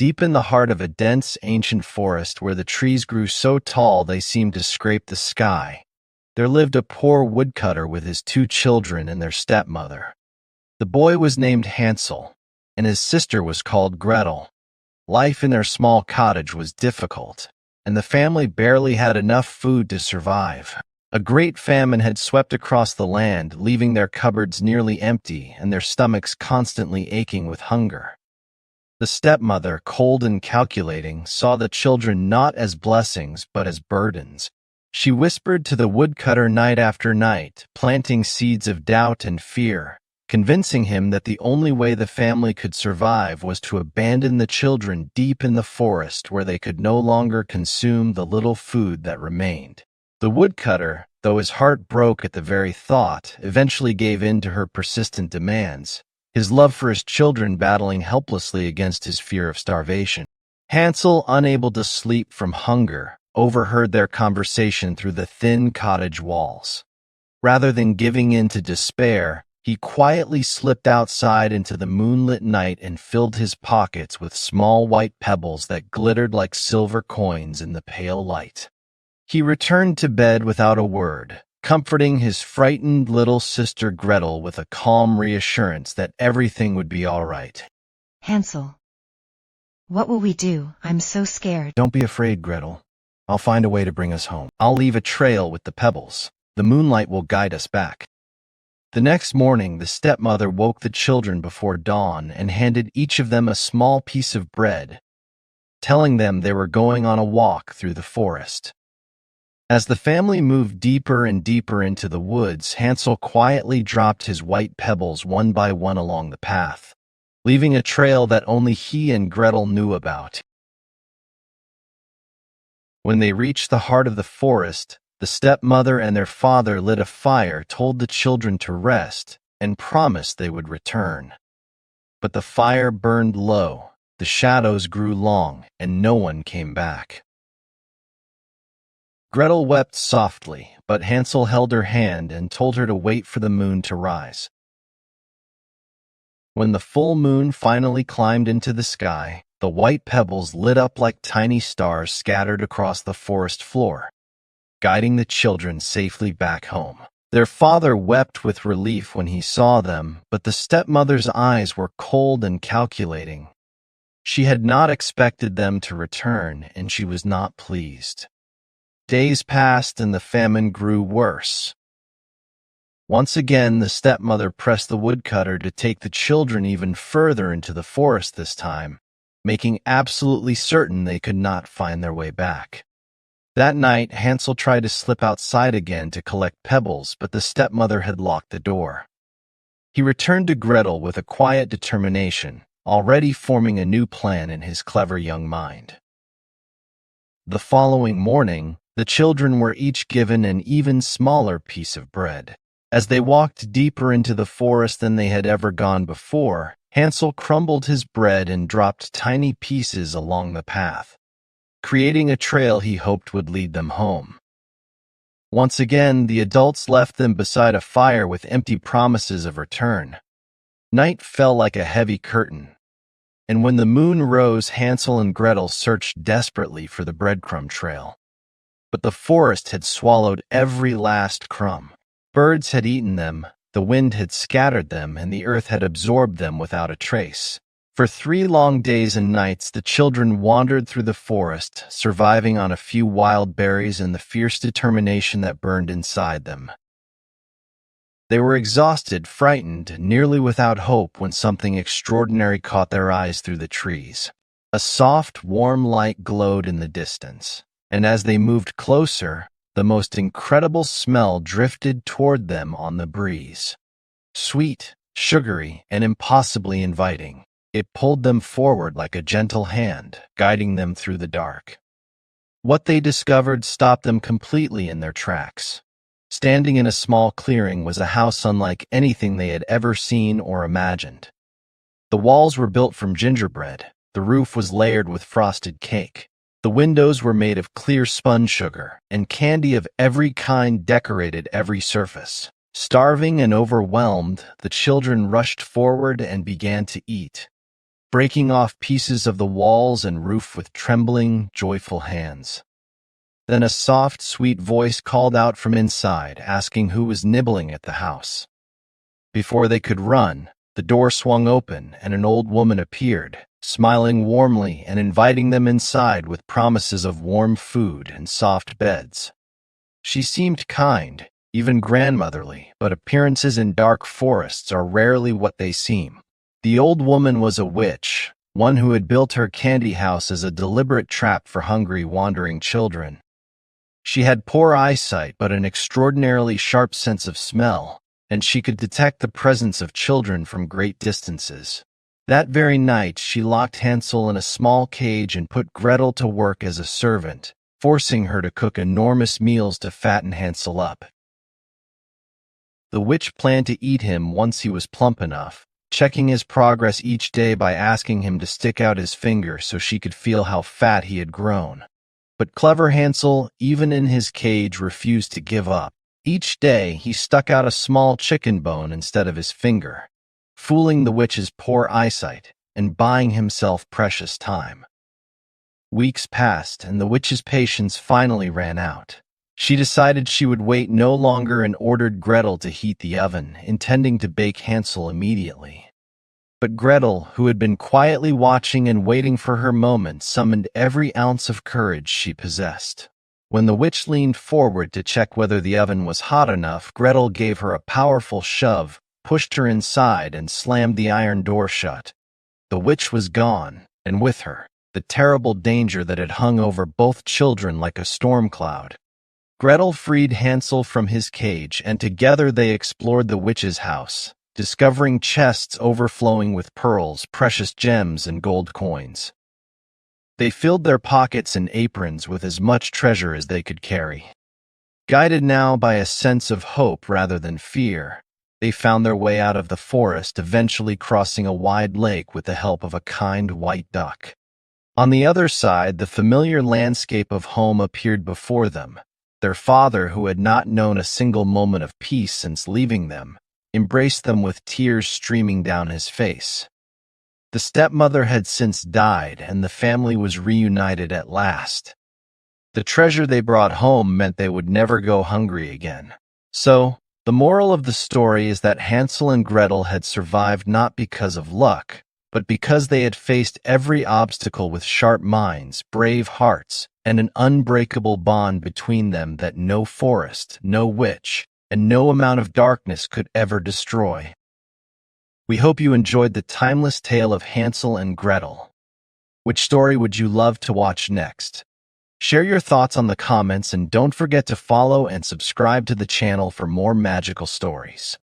Deep in the heart of a dense, ancient forest where the trees grew so tall they seemed to scrape the sky, there lived a poor woodcutter with his 2 children and their stepmother. The boy was named Hansel, and his sister was called Gretel. Life in their small cottage was difficult, and the family barely had enough food to survive. A great famine had swept across the land, leaving their cupboards nearly empty and their stomachs constantly aching with hunger. The stepmother, cold and calculating, saw the children not as blessings but as burdens. She whispered to the woodcutter night after night, planting seeds of doubt and fear, convincing him that the only way the family could survive was to abandon the children deep in the forest where they could no longer consume the little food that remained. The woodcutter, though his heart broke at the very thought, eventually gave in to her persistent demands, his love for his children battling helplessly against his fear of starvation. Hansel, unable to sleep from hunger, overheard their conversation through the thin cottage walls. Rather than giving in to despair, he quietly slipped outside into the moonlit night and filled his pockets with small white pebbles that glittered like silver coins in the pale light. He returned to bed without a word, comforting his frightened little sister Gretel with a calm reassurance that everything would be all right. Hansel, what will we do? I'm so scared. Don't be afraid, Gretel. I'll find a way to bring us home. I'll leave a trail with the pebbles. The moonlight will guide us back. The next morning, the stepmother woke the children before dawn and handed each of them a small piece of bread, telling them they were going on a walk through the forest. As the family moved deeper and deeper into the woods, Hansel quietly dropped his white pebbles one by one along the path, leaving a trail that only he and Gretel knew about. When they reached the heart of the forest, the stepmother and their father lit a fire, told the children to rest, and promised they would return. But the fire burned low, the shadows grew long, and no one came back. Gretel wept softly, but Hansel held her hand and told her to wait for the moon to rise. When the full moon finally climbed into the sky, the white pebbles lit up like tiny stars scattered across the forest floor, guiding the children safely back home. Their father wept with relief when he saw them, but the stepmother's eyes were cold and calculating. She had not expected them to return, and she was not pleased. Days passed and the famine grew worse. Once again, the stepmother pressed the woodcutter to take the children even further into the forest this time, making absolutely certain they could not find their way back. That night, Hansel tried to slip outside again to collect pebbles, but the stepmother had locked the door. He returned to Gretel with a quiet determination, already forming a new plan in his clever young mind. The following morning, the children were each given an even smaller piece of bread. As they walked deeper into the forest than they had ever gone before, Hansel crumbled his bread and dropped tiny pieces along the path, creating a trail he hoped would lead them home. Once again, the adults left them beside a fire with empty promises of return. Night fell like a heavy curtain, and when the moon rose, Hansel and Gretel searched desperately for the breadcrumb trail. But the forest had swallowed every last crumb. Birds had eaten them, the wind had scattered them, and the earth had absorbed them without a trace. For 3 long days and nights, the children wandered through the forest, surviving on a few wild berries and the fierce determination that burned inside them. They were exhausted, frightened, nearly without hope when something extraordinary caught their eyes through the trees. A soft, warm light glowed in the distance, and as they moved closer, the most incredible smell drifted toward them on the breeze. Sweet, sugary, and impossibly inviting, it pulled them forward like a gentle hand, guiding them through the dark. What they discovered stopped them completely in their tracks. Standing in a small clearing was a house unlike anything they had ever seen or imagined. The walls were built from gingerbread, the roof was layered with frosted cake. The windows were made of clear spun sugar, and candy of every kind decorated every surface. Starving and overwhelmed, the children rushed forward and began to eat. breaking off pieces of the walls and roof with trembling, joyful hands. Then a soft, sweet voice called out from inside, asking who was nibbling at the house. Before they could run, the door swung open and an old woman appeared, smiling warmly and inviting them inside with promises of warm food and soft beds. She seemed kind, even grandmotherly, but appearances in dark forests are rarely what they seem. The old woman was a witch, one who had built her candy house as a deliberate trap for hungry, wandering children. She had poor eyesight but an extraordinarily sharp sense of smell, and she could detect the presence of children from great distances. That very night she locked Hansel in a small cage and put Gretel to work as a servant, forcing her to cook enormous meals to fatten Hansel up. The witch planned to eat him once he was plump enough, checking his progress each day by asking him to stick out his finger so she could feel how fat he had grown. But clever Hansel, even in his cage, refused to give up. Each day he stuck out a small chicken bone instead of his finger, fooling the witch's poor eyesight and buying himself precious time. Weeks passed, and the witch's patience finally ran out. She decided she would wait no longer and ordered Gretel to heat the oven, intending to bake Hansel immediately. But Gretel, who had been quietly watching and waiting for her moment, summoned every ounce of courage she possessed. When the witch leaned forward to check whether the oven was hot enough, Gretel gave her a powerful shove, pushed her inside, and slammed the iron door shut. The witch was gone, and with her, the terrible danger that had hung over both children like a storm cloud. Gretel freed Hansel from his cage, and together they explored the witch's house, discovering chests overflowing with pearls, precious gems, and gold coins. They filled their pockets and aprons with as much treasure as they could carry. Guided now by a sense of hope rather than fear, they found their way out of the forest, eventually crossing a wide lake with the help of a kind white duck. On the other side, the familiar landscape of home appeared before them. Their father, who had not known a single moment of peace since leaving them, embraced them with tears streaming down his face. The stepmother had since died, and the family was reunited at last. The treasure they brought home meant they would never go hungry again. So, the moral of the story is that Hansel and Gretel had survived not because of luck, but because they had faced every obstacle with sharp minds, brave hearts, and an unbreakable bond between them that no forest, no witch, and no amount of darkness could ever destroy. We hope you enjoyed the timeless tale of Hansel and Gretel. Which story would you love to watch next? Share your thoughts on the comments and don't forget to follow and subscribe to the channel for more magical stories.